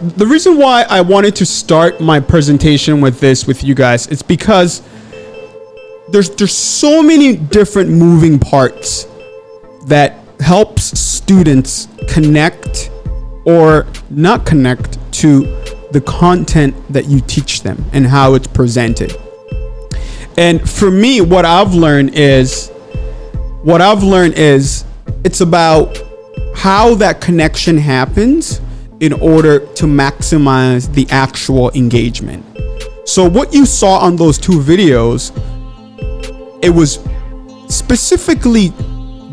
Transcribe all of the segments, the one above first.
The reason why I wanted to start my presentation with you guys, it's because there's so many different moving parts that helps students connect or not connect to the content that you teach them and how it's presented. And for me, what I've learned is it's about how that connection happens in order to maximize the actual engagement. So what you saw on those two videos, it was specifically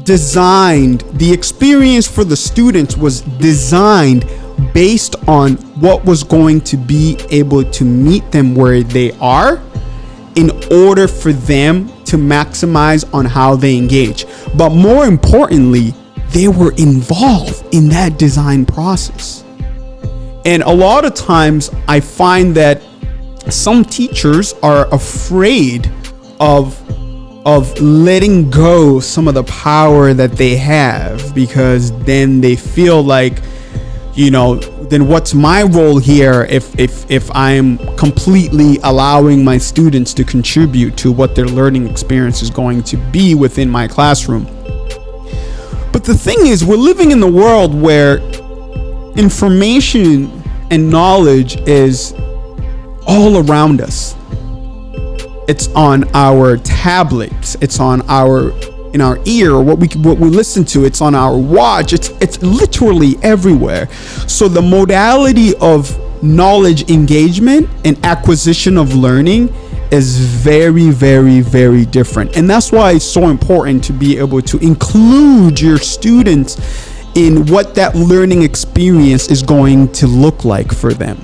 designed, the experience for the students was designed based on what was going to be able to meet them where they are in order for them to maximize on how they engage. But more importantly, they were involved in that design process. And a lot of times I find that some teachers are afraid of letting go some of the power that they have, because then they feel like, then what's my role here if I'm completely allowing my students to contribute to what their learning experience is going to be within my classroom. But the thing is, we're living in the world where information and knowledge is all around us. It's on our tablets, it's on in our ear, what we listen to, it's on our watch, it's literally everywhere. So the modality of knowledge engagement and acquisition of learning is very, very, very different. And that's why it's so important to be able to include your students in what that learning experience is going to look like for them.